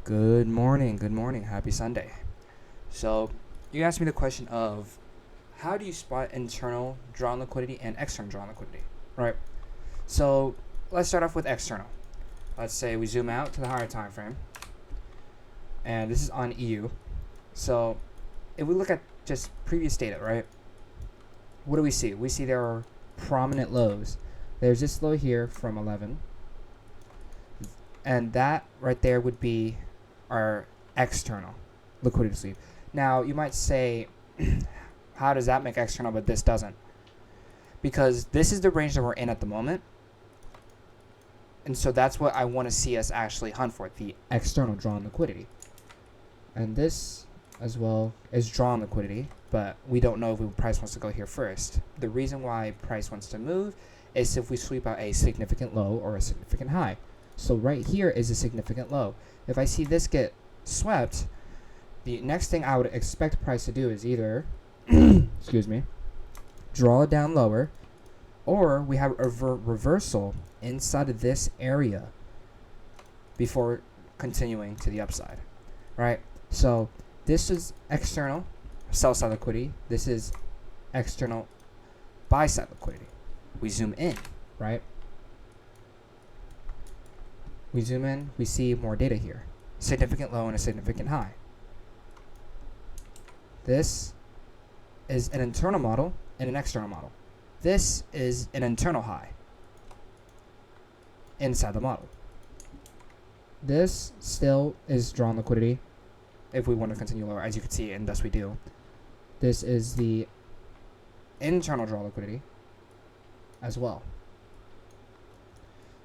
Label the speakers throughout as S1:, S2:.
S1: Good morning, happy Sunday. So, you asked me the question of how do you spot internal drawn liquidity and external drawn liquidity, right? So, let's start off with external. Let's say we zoom out to the higher time frame, and this is on EU. So, if we look at just previous data, right? What do we see? We see there are prominent lows. There's this low here from 11, and that right there would be our external liquidity sweep. Now, you might say, how does that make external, but this doesn't? Because this is the range that we're in at the moment. And so that's what I want to see us actually hunt for, the external drawn liquidity. And this as well is drawn liquidity, but we don't know if price wants to go here first. The reason why price wants to move is if we sweep out a significant low or a significant high. So right here is a significant low. If I see this get swept, the next thing I would expect price to do is either, excuse me, draw it down lower, or we have a reversal inside of this area before continuing to the upside, right? So this is external sell side liquidity. This is external buy side liquidity. We zoom in, right? We zoom in, we see more data here. Significant low and a significant high. This is an internal model and an external model. This is an internal high inside the model. This still is drawn liquidity if we want to continue lower, as you can see, and thus we do. This is the internal draw liquidity as well.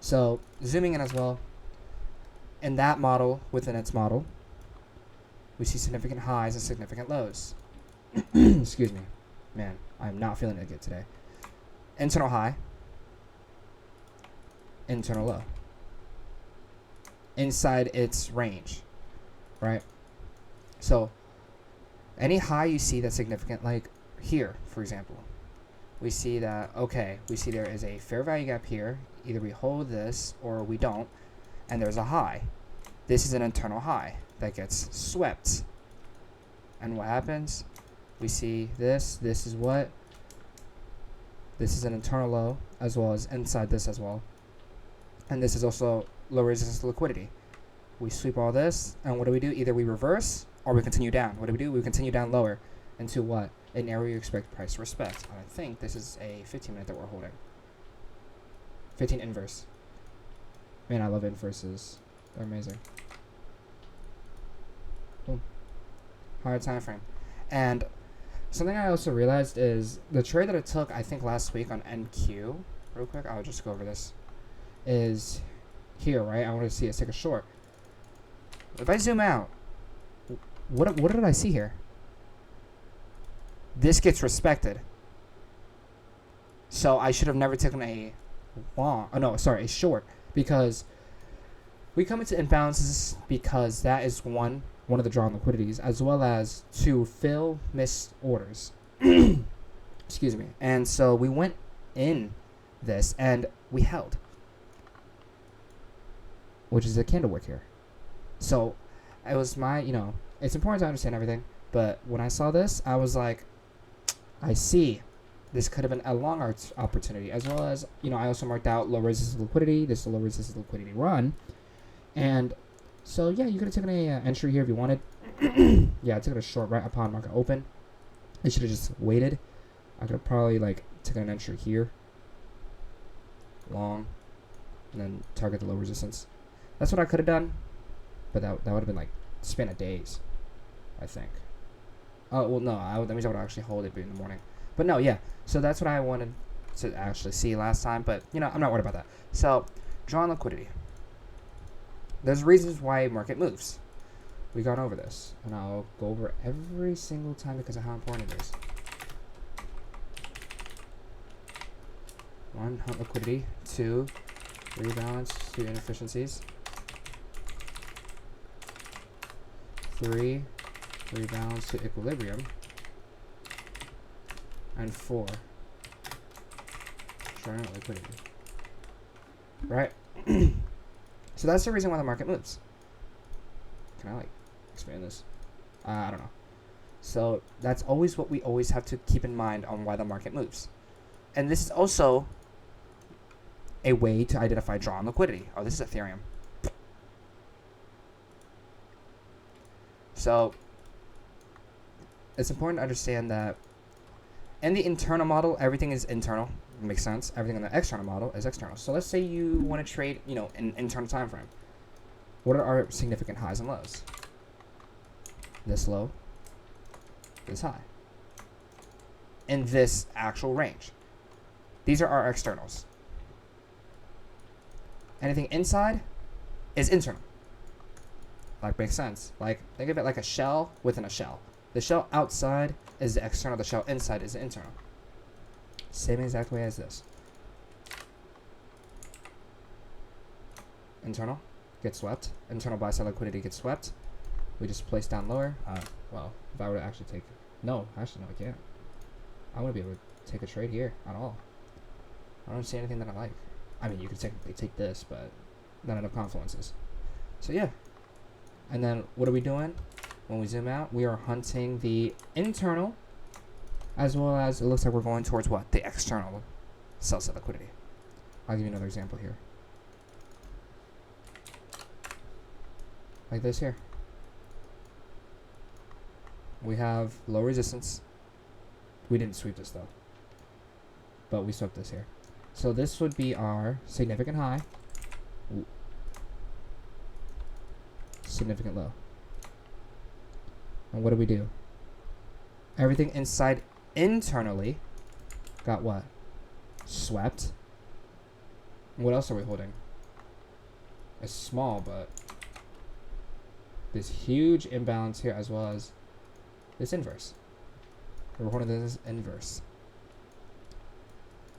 S1: So zooming in as well, in that model, within its model, we see significant highs and significant lows. Excuse me. Man, I'm not feeling it good today. Internal high, internal low. Inside its range, right? So, any high you see that's significant, like here, for example, we see that, okay, we see there is a fair value gap here. Either we hold this or we don't, and there's a high. This is an internal high that gets swept. And what happens? We see this. This is what? This is an internal low, as well as inside this as well. And this is also low resistance liquidity. We sweep all this, and what do? Either we reverse or we continue down. What do? We continue down lower into what? An area you expect price to respect. And I think this is a 15-minute that we're holding. 15 inverse. Man, I love inverses. They're amazing. Boom. Higher time frame. And something I also realized is the trade that I took, I think last week on NQ, real quick, I'll just go over this, is here, right? I want to see it take a short. If I zoom out, what did I see here? This gets respected. So I should have never taken a long, a short, because we come into imbalances because that is one of the drawn liquidities, as well as to fill missed orders. Excuse me. And so we went in this and we held, which is a candle work here. So it was my, it's important to understand everything, but when I saw this, I was like, I see this could have been a long opportunity, as well as, I also marked out low resistance liquidity. This is a low resistance liquidity run. And so, yeah, you could have taken a entry here if you wanted. Yeah, I took it a short right upon market open. I should have just waited. I could have probably, taken an entry here. Long. And then target the low resistance. That's what I could have done. But that would have been, span of days, I think. Oh, well, no. That means I would actually hold it in the morning. But no, yeah. So that's what I wanted to actually see last time. But, I'm not worried about that. So, drawn liquidity. There's reasons why market moves. We gone over this. And I'll go over every single time because of how important it is. 1, hunt liquidity. 2, rebalance to inefficiencies. 3, rebalance to equilibrium. And 4, short liquidity. Right? So that's the reason why the market moves. can I like expand this? I don't know. So that's always what we always have to keep in mind on why the market moves. And this is also a way to identify draw-on liquidity. Oh, this is Ethereum. So it's important to understand that in the internal model, everything is internal. It makes sense. Everything in the external model is external. So let's say you want to trade, an internal time frame. What are our significant highs and lows? This low, this high. In this actual range. These are our externals. Anything inside is internal. Like, makes sense. Like, think of it like a shell within a shell. The shell outside is the external. The shell inside is the internal. Same exact way as this. Internal gets swept. Internal buy side liquidity gets swept. We just place down lower. Well, if I were to actually take... No, actually, no, I can't. I wouldn't be able to take a trade here at all. I don't see anything that I like. I mean, you could technically take this, but not enough confluences. So, yeah. And then, what are we doing? When we zoom out, we are hunting the internal, as well as it looks like we're going towards what? The external sell-side liquidity. I'll give you another example here. Like this here. We have low resistance. We didn't sweep this though, but we swept this here. So this would be our significant high, significant low. And what do we do? Everything inside internally got what? Swept. What else are we holding? It's small, but this huge imbalance here, as well as this inverse. We're holding this inverse.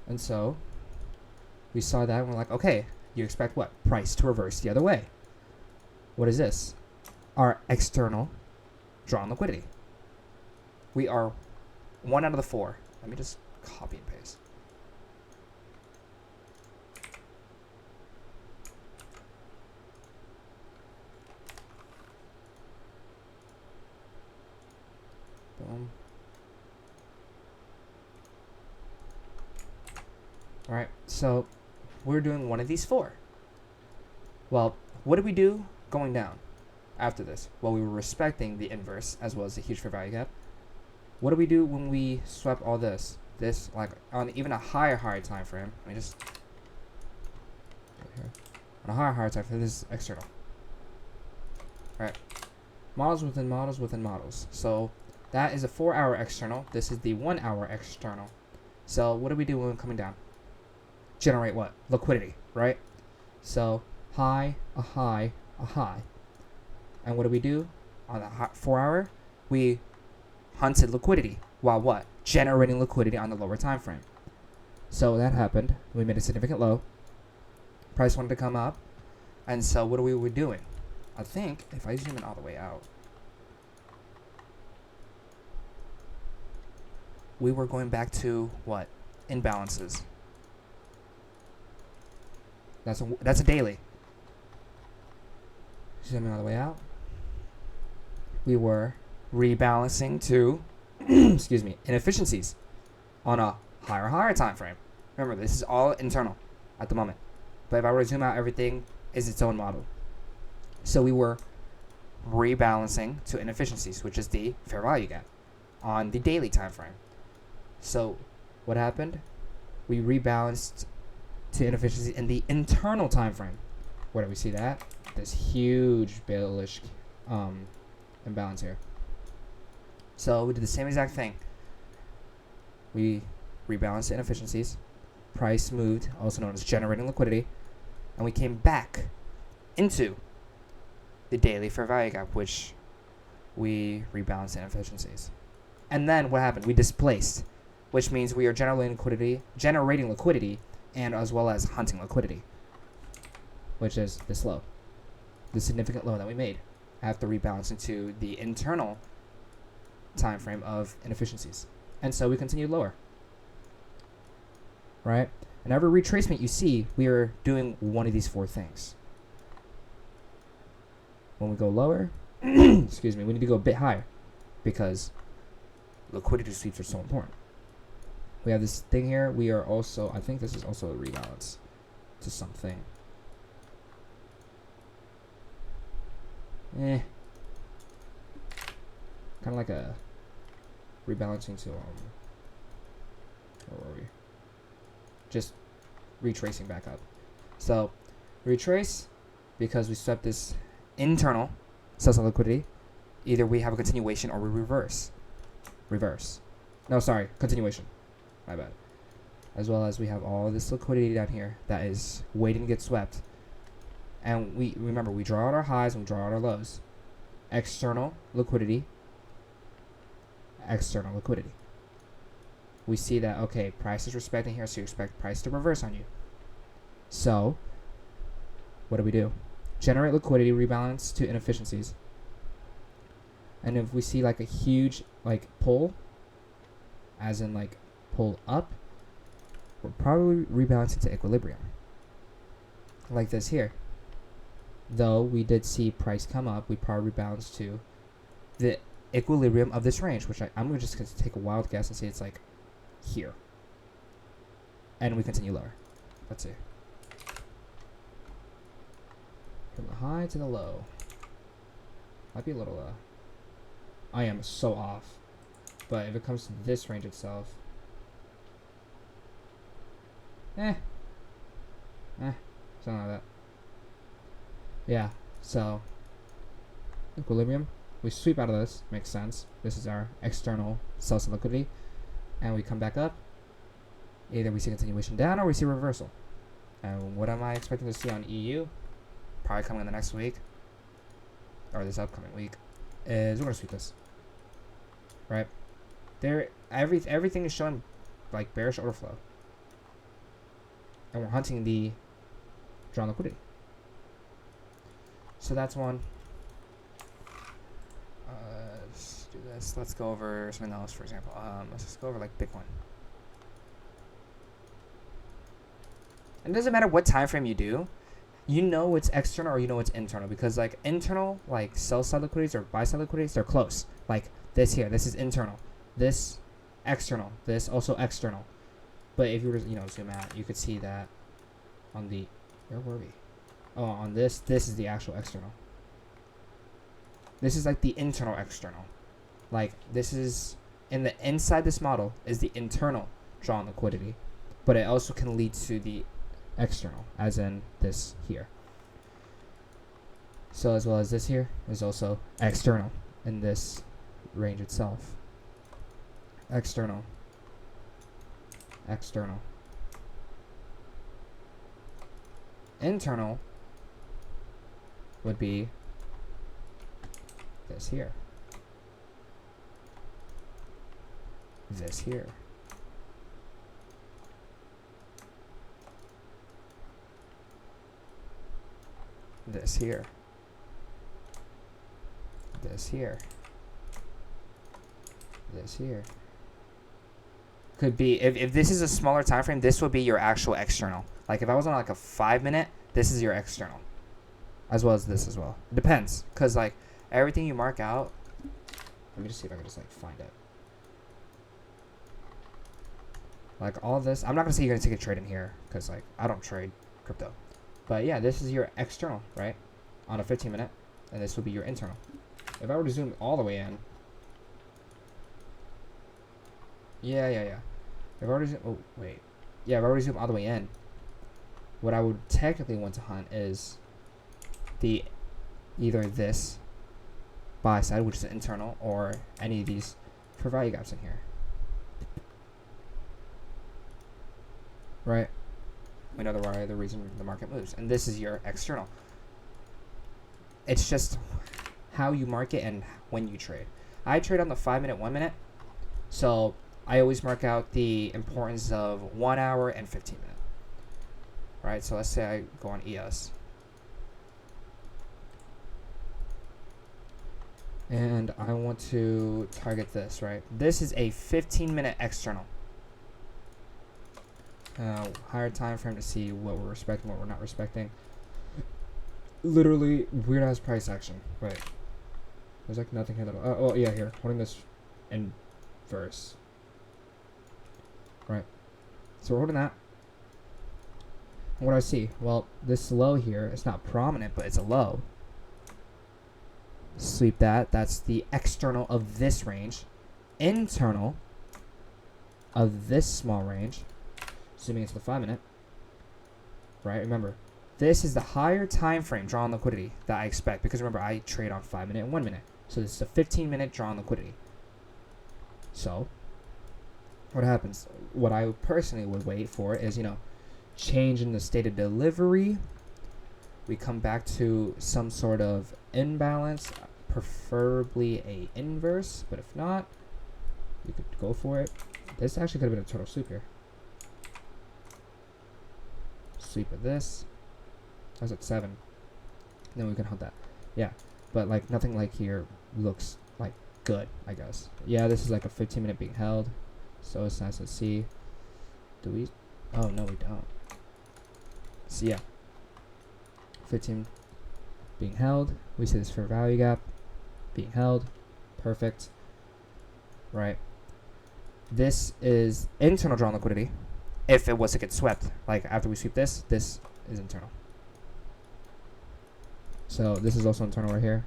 S1: And so we saw that and we're like, okay, you expect what? Price to reverse the other way. What is this? Our external draw-on liquidity. We are 1 out of the 4. Let me just copy and paste. Boom. Alright, so we're doing one of these 4. Well, what did we do going down after this? Well, we were respecting the inverse as well as the huge fair value gap. What do we do when we swept all this? This, like, on even a higher time frame. Let me just... here. On a higher time frame, this is external. Alright. Models within models within models. So, that is a 4-hour external. This is the 1-hour external. So, what do we do when we're coming down? Generate what? Liquidity, right? So, high, a high, a high. And what do we do? On the 4-hour, we hunted liquidity. While what? Generating liquidity on the lower time frame. So that happened. We made a significant low. Price wanted to come up. And so what are we doing? I think if I zoom in all the way out, we were going back to what? Imbalances. That's a daily. Zoom in all the way out. We were rebalancing to excuse me, inefficiencies on a higher time frame. Remember, this is all internal at the moment. But if I were to zoom out, everything is its own model. So we were rebalancing to inefficiencies, which is the fair value gap on the daily time frame. So what happened? We rebalanced to inefficiency in the internal time frame. Where do we see that? This huge bearish imbalance here. So we did the same exact thing. We rebalanced the inefficiencies. Price moved, also known as generating liquidity. And we came back into the daily fair value gap, which we rebalanced the inefficiencies. And then what happened? We displaced, which means we are generating liquidity, and as well as hunting liquidity, which is this low, the significant low that we made after rebalancing to the internal time frame of inefficiencies. And so we continue lower, right? And every retracement you see, we are doing one of these 4 things. When we go lower, excuse me, we need to go a bit higher because liquidity sweeps are so important. We have this thing here. We are also, I think this is also a rebalance to something. Kind of like a rebalancing to, where were we? Just retracing back up. So, retrace, because we swept this internal sell-side liquidity. Either we have a continuation or we reverse. No, sorry, continuation. My bad. As well as we have all this liquidity down here that is waiting to get swept. And we remember, we draw out our highs and we draw out our lows. External liquidity. External liquidity. We see that, okay, price is respecting here, so you expect price to reverse on you. So, what do? Generate liquidity, rebalance to inefficiencies. And if we see like a huge like pull, as in like pull up, we're probably rebalancing to equilibrium. Like this here. Though we did see price come up, we probably rebalanced to the equilibrium of this range, which I'm just going to take a wild guess and say it's like here. And we continue lower. Let's see. From the high to the low. Might be a little, I am so off. But if it comes to this range itself, something like that. Yeah, so equilibrium. We sweep out of this, makes sense. This is our external sell-side liquidity, and we come back up. Either we see continuation down or we see reversal. And what am I expecting to see on EU? Probably coming in the next week, or this upcoming week, is we're gonna sweep this. Right? There, everything is showing like bearish order flow, and we're hunting the drawn liquidity. So that's one. Let's do this. Let's go over something else, for example. Let's just go over like Bitcoin. And it doesn't matter what time frame you do, you know it's external or you know it's internal, because like internal, like sell side liquidities or buy side liquidities, they're close. Like this here, this is internal. This external. This also external. But if you were to, zoom out, you could see that on the, where were we? Oh, on this is the actual external. This is like the internal external. Like this is, in the inside this model is the internal drawn liquidity, but it also can lead to the external, as in this here. So as well as this here is also external in this range itself. External. External. Internal would be this here. This here. This here. This here. This here. Could be, if this is a smaller time frame, this would be your actual external. Like if I was on like a 5 minute, this is your external. As well as this as well. It depends. Because like everything you mark out, let me just see if I can just like find it. Like all this, I'm not gonna say you're gonna take a trade in here, because like I don't trade crypto. But yeah, this is your external, right? On a 15 minute, and this would be your internal. If I were to zoom all the way in, yeah. If I were to zoom, oh wait, yeah, if I were to zoom all the way in, what I would technically want to hunt is the either this buy side, which is internal, or any of these for value gaps in here. Right? We know the reason the market moves. And this is your external. It's just how you market and when you trade. I trade on the 5 minute, 1 minute. So I always mark out the importance of 1 hour and 15 minutes. Right? So let's say I go on ES. And I want to target this, right? This is a 15 minute external. Higher time frame to see what we're respecting, what we're not respecting. Literally weird ass price action, right? There's like nothing here. Oh yeah, here. Holding this inverse. Right. So we're holding that. And what do I see? Well, this low here, it's not prominent, but it's a low. Sweep that. That's the external of this range. Internal of this small range. Zooming into the 5 minute. Right? Remember, this is the higher time frame draw on liquidity that I expect. Because remember, I trade on 5 minute and 1 minute. So this is a 15-minute draw on liquidity. So, what happens? What I personally would wait for is, change in the state of delivery. We come back to some sort of imbalance, preferably a inverse, but if not, you could go for it. This actually could have been a total sweep here. Sweep of this. I was at 7. Then we can hold that. Yeah, but like nothing like here looks like good, I guess. Yeah, this is like a 15-minute being held, so it's nice to see. Do we? Oh no, we don't. So yeah, 15 being held. We see this fair value gap being held. Perfect. Right. This is internal draw on liquidity. If it was to get swept, like after we sweep this, this is internal. So this is also internal right here.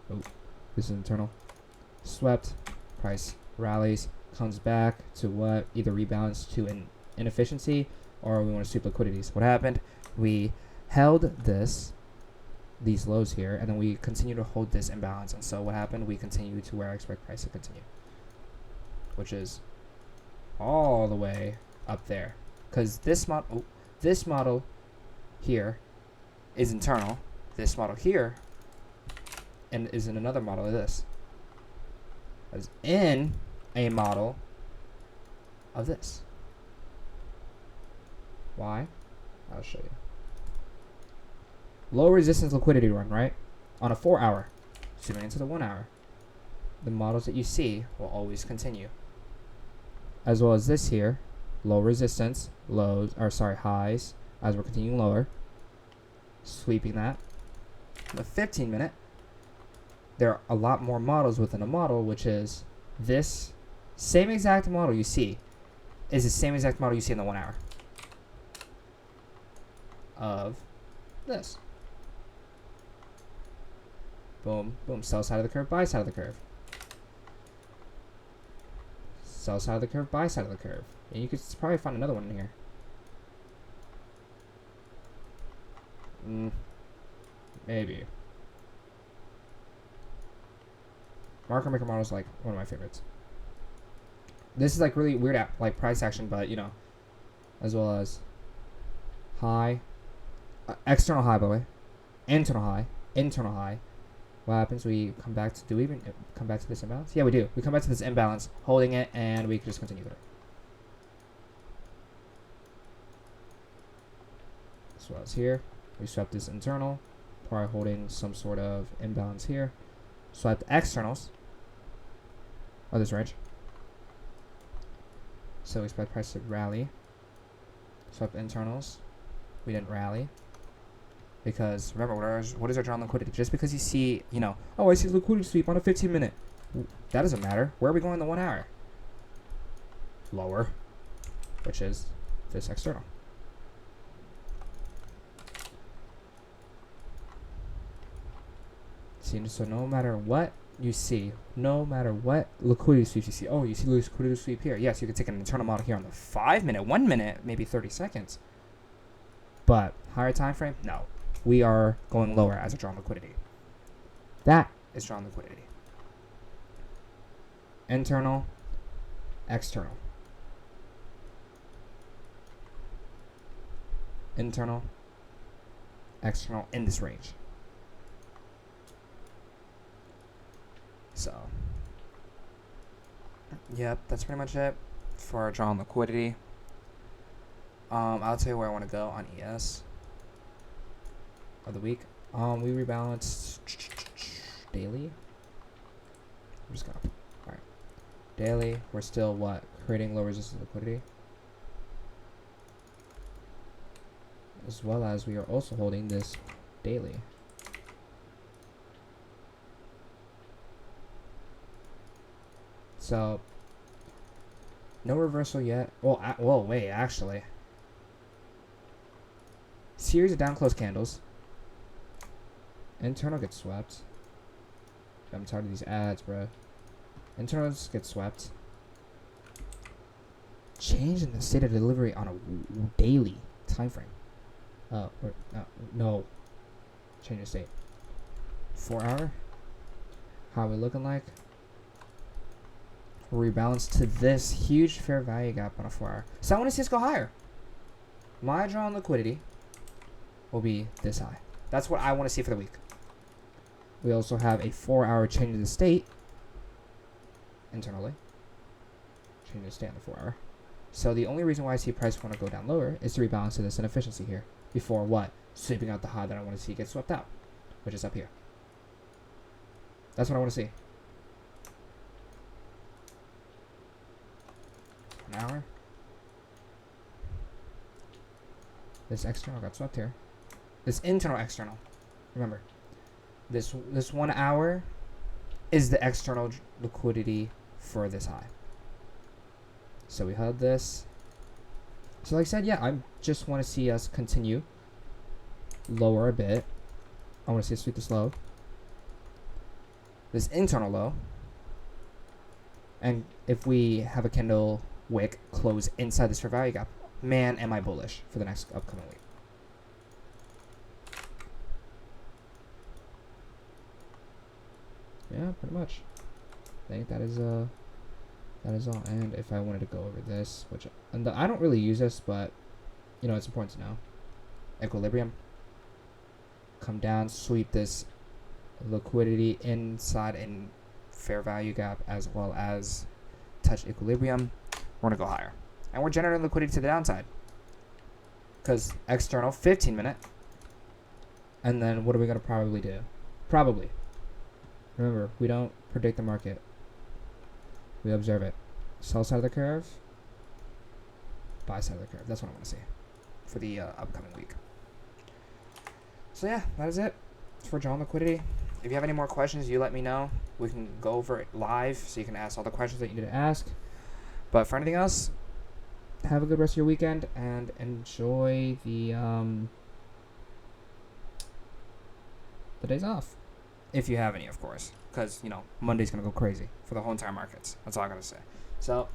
S1: Oh, this is internal. Swept. Price rallies. Comes back to what? Either rebalance to an inefficiency, or we want to sweep liquidities. What happened? We held these lows here, and then we continue to hold this imbalance. And so what happened? We continue to where I expect price to continue, which is all the way up there. Because this model here is internal. This model here and is in another model of this. Is in a model of this. Why? I'll show you. Low resistance liquidity run, right? On a 4-hour. Zooming into the 1 hour. The models that you see will always continue. As well as this here. Low resistance, highs, as we're continuing lower. Sweeping that. The 15-minute. There are a lot more models within a model, which is this same exact model you see is the same exact model you see in the 1 hour of this. Boom, boom, sell side of the curve, buy side of the curve. Sell side of the curve, buy side of the curve. And you could probably find another one in here. Maybe. Market maker model is like one of my favorites. This is like really weird like price action, but as well as high, external high by the way, internal high. What happens? We come back to, do we even come back to this imbalance? Yeah, we do. We come back to this imbalance, holding it, and we just continue there. As well as here, we swept this internal, probably holding some sort of imbalance here. Swept externals of this range. So we expect price to rally. Swept internals. We didn't rally. Because remember, what is our draw on liquidity? Just because you see, oh, I see liquidity sweep on a 15-minute. That doesn't matter. Where are we going in the 1 hour? Lower, which is this external. See, so no matter what you see, no matter what liquidity sweeps you see, oh, you see liquidity sweep here. Yes, you can take an internal model here on the 5-minute, 1 minute, maybe 30 seconds. But higher time frame, no. We are going lower as a draw on liquidity. That is draw on liquidity. Internal, external. Internal, external in this range. So, yep, that's pretty much it for our draw on liquidity. I'll tell you where I want to go on ES of the week. We rebalanced daily. I'm just gonna, all right, daily. We're still what? Creating low resistance liquidity, as well as we are also holding this daily. So no reversal yet. Well, wait, actually. Series of down close candles. Internal gets swept. I'm tired of these ads, bro. Internals get swept. Change in the state of delivery on a daily time frame. No. Change of state. 4 hour. How are we looking like? Rebalance to this huge fair value gap on a 4 hour. So I want to see us go higher. My draw on liquidity will be this high. That's what I want to see for the week. We also have a 4 hour change of the state internally. Change of the state on the 4 hour. So the only reason why I see price want to go down lower is to rebalance to this inefficiency here. Before what? Sweeping out the high that I want to see get swept out, which is up here. That's what I want to see. An hour. This external got swept here. This internal external. Remember, this 1 hour is the external liquidity for this high. So we held this. So like I said, yeah, I just want to see us continue lower a bit. I want to see us sweep this low. This internal low. And if we have a candle wick close inside this fair value gap, man, am I bullish for the next upcoming week. Yeah, pretty much. I think that is all. And if I wanted to go over this, which I don't really use this, but you know, it's important to know. Equilibrium. Come down, sweep this liquidity inside in fair value gap as well as touch equilibrium. We're gonna go higher, and we're generating liquidity to the downside because external 15-minute. And then what are we gonna probably do? Probably. Remember, we don't predict the market. We observe it. Sell side of the curve, buy side of the curve. That's what I want to see for the upcoming week. So yeah, that is it for Draw-On Liquidity. If you have any more questions, you let me know. We can go over it live so you can ask all the questions that you need to ask. But for anything else, have a good rest of your weekend and enjoy the days off. If you have any, of course. Because, you know, Monday's going to go crazy for the whole entire markets. That's all I got to say. So,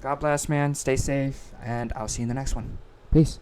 S1: God bless, man. Stay safe. And I'll see you in the next one. Peace.